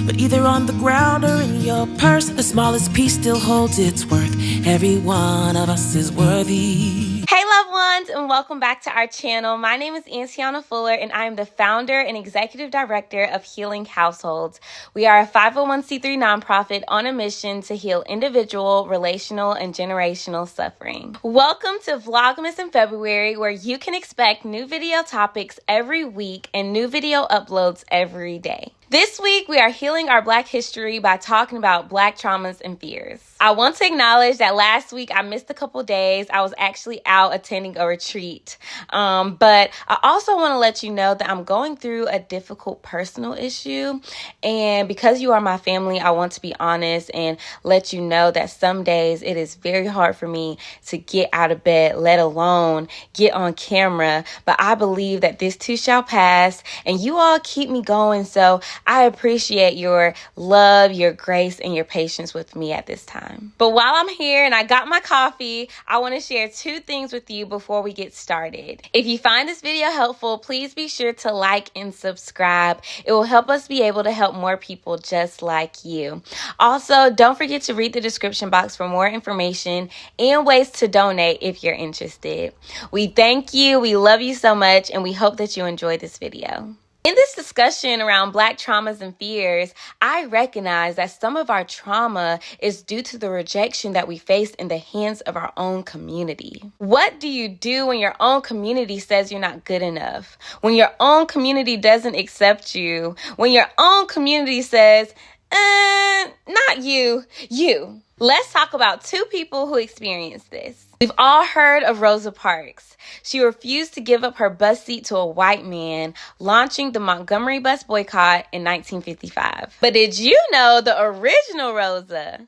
But either on the ground or in your purse, the smallest piece still holds its worth. Every one of us is worthy. Hey loved ones, and welcome back to our channel. My name is Anciana Fuller, and I am the founder and executive director of Healing Households. We are a 501c3 nonprofit on a mission to heal individual, relational, and generational suffering. Welcome to Vlogmas in February, where you can expect new video topics every week and new video uploads every day. This week, we are healing our Black history by talking about Black traumas and fears. I want to acknowledge that last week I missed a couple days. I was actually out attending a retreat. But I also want to let you know that I'm going through a difficult personal issue. And because you are my family, I want to be honest and let you know that some days it is very hard for me to get out of bed, let alone get on camera. But I believe that this too shall pass, and you all keep me going. So I appreciate your love, your grace, and your patience with me at this time. But while I'm here and I got my coffee, I want to share two things with you before we get started. If you find this video helpful, please be sure to like and subscribe. It will help us be able to help more people just like you. Also, don't forget to read the description box for more information and ways to donate if you're interested. We thank you, we love you so much, and we hope that you enjoy this video. In this discussion around Black traumas and fears, I recognize that some of our trauma is due to the rejection that we face in the hands of our own community. What do you do when your own community says you're not good enough? When your own community doesn't accept you? When your own community says, not you, you. Let's talk about two people who experienced this. We've all heard of Rosa Parks. She refused to give up her bus seat to a white man, launching the Montgomery bus boycott in 1955. But did you know the original Rosa?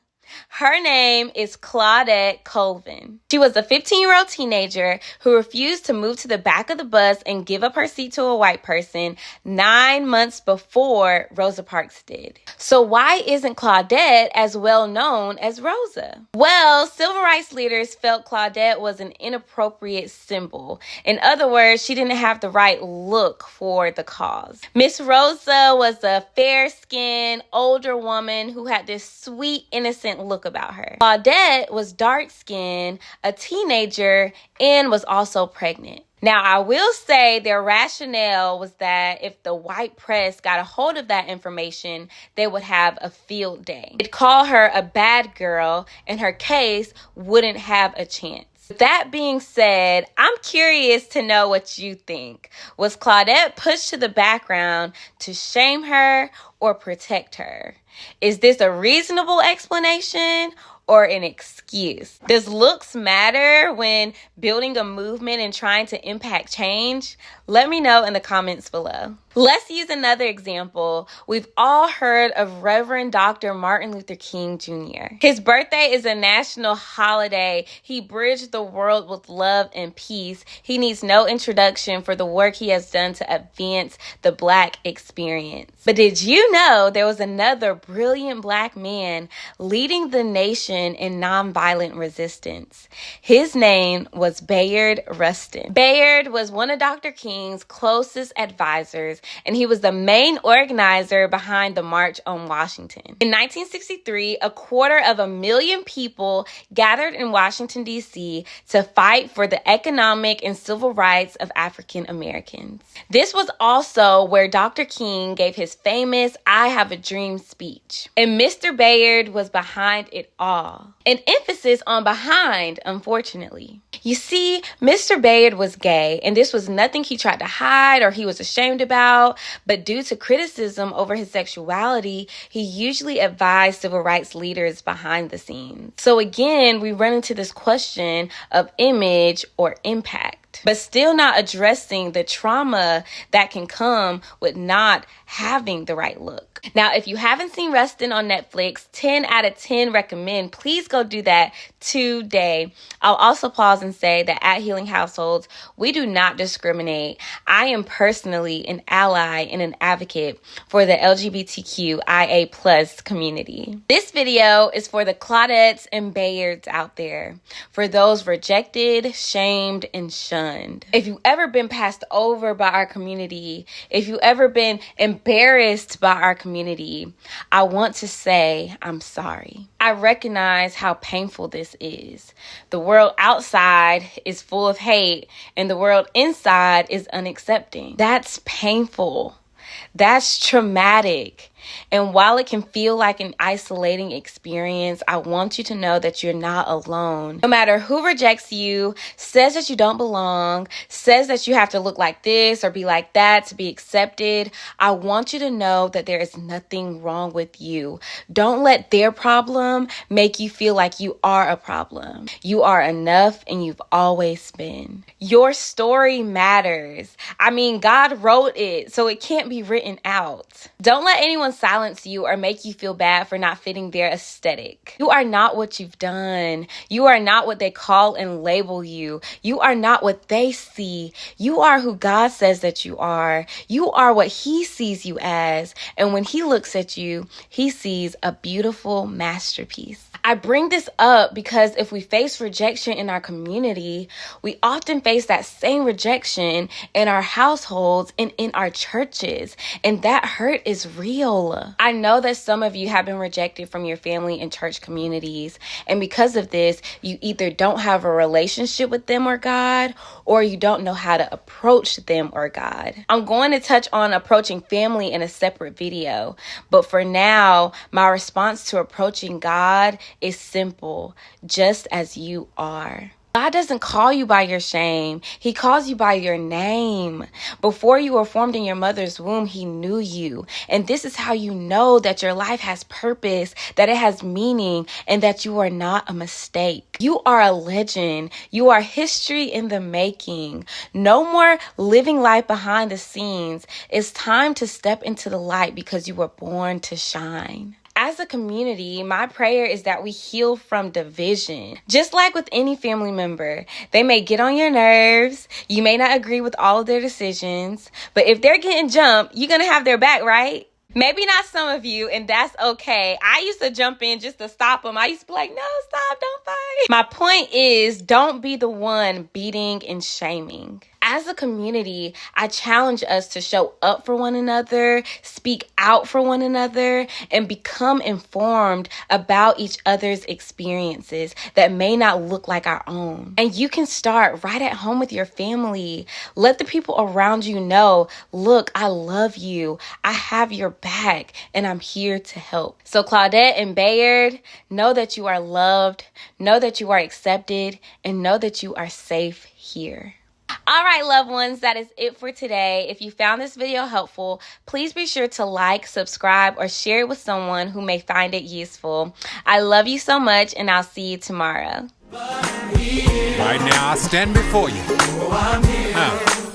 Her name is Claudette Colvin. She was a 15-year-old teenager who refused to move to the back of the bus and give up her seat to a white person 9 months before Rosa Parks did. So why isn't Claudette as well known as Rosa? Well, civil rights leaders felt Claudette was an inappropriate symbol. In other words, she didn't have the right look for the cause. Miss Rosa was a fair-skinned, older woman who had this sweet, innocent look about her. Claudette was dark-skinned, a teenager, and was also pregnant. Now, I will say their rationale was that if the white press got a hold of that information, they would have a field day. They'd call her a bad girl, and her case wouldn't have a chance. That being said, I'm curious to know what you think. Was Claudette pushed to the background to shame her or protect her? Is this a reasonable explanation or an excuse? Does looks matter when building a movement and trying to impact change? Let me know in the comments below. Let's use another example. We've all heard of Reverend Dr. Martin Luther King Jr. His birthday is a national holiday. He bridged the world with love and peace. He needs no introduction for the work he has done to advance the Black experience. But did you know there was another brilliant Black man leading the nation in nonviolent resistance? His name was Bayard Rustin. Bayard was one of Dr. King's closest advisors, and he was the main organizer behind the March on Washington. In 1963, 250,000 people gathered in Washington, D.C. to fight for the economic and civil rights of African Americans. This was also where Dr. King gave his famous "I Have a Dream" speech. And Mr. Bayard was behind it all. An emphasis on behind, unfortunately. You see, Mr. Bayard was gay, and this was nothing he tried to hide or he was ashamed about, but due to criticism over his sexuality, he usually advised civil rights leaders behind the scenes. So again, we run into this question of image or impact, but still not addressing the trauma that can come with not having the right look. Now, if you haven't seen Rustin on Netflix, 10 out of 10 recommend. Please go do that today. I'll also pause and say that at Healing Households, we do not discriminate. I am personally an ally and an advocate for the LGBTQIA plus community. This video is for the Claudettes and Bayards out there, for those rejected, shamed, and shunned. If you've ever been passed over by our community, if you've ever been embarrassed by our community, I want to say I'm sorry. I recognize how painful this is. The world outside is full of hate, and the world inside is unaccepting. That's painful. That's traumatic. And while it can feel like an isolating experience, I want you to know that you're not alone. No matter who rejects you, says that you don't belong, says that you have to look like this or be like that to be accepted, I want you to know that there is nothing wrong with you. Don't let their problem make you feel like you are a problem. You are enough and you've always been. Your story matters. I mean, God wrote it, so it can't be written out. Don't let anyone silence you or make you feel bad for not fitting their aesthetic. You are not what you've done. You are not what they call and label you. You are not what they see. You are who God says that you are. You are what He sees you as. And when He looks at you, He sees a beautiful masterpiece. I bring this up because if we face rejection in our community, we often face that same rejection in our households and in our churches. And that hurt is real. I know that some of you have been rejected from your family and church communities. And because of this, you either don't have a relationship with them or God, or you don't know how to approach them or God. I'm going to touch on approaching family in a separate video. But for now, my response to approaching God is simple, just as you are. God doesn't call you by your shame. He calls you by your name. Before you were formed in your mother's womb, He knew you. And this is how you know that your life has purpose, that it has meaning, and that you are not a mistake. You are a legend. You are history in the making. No more living life behind the scenes. It's time to step into the light because you were born to shine. As a community, my prayer is that we heal from division. Just like with any family member, they may get on your nerves. You may not agree with all of their decisions, but if they're getting jumped, you're going to have their back, right? Maybe not some of you, and that's okay. I used to jump in just to stop them. I used to be like, no, stop, don't fight. My point is, don't be the one beating and shaming. As a community, I challenge us to show up for one another, speak out for one another, and become informed about each other's experiences that may not look like our own. And you can start right at home with your family. Let the people around you know, look, I love you. I have your back, and I'm here to help. So Claudette and Bayard, know that you are loved, know that you are accepted, and know that you are safe here. All right, loved ones, that is it for today. If you found this video helpful, please be sure to like, subscribe, or share it with someone who may find it useful. I love you so much, and I'll see you tomorrow. Right now, I stand before you.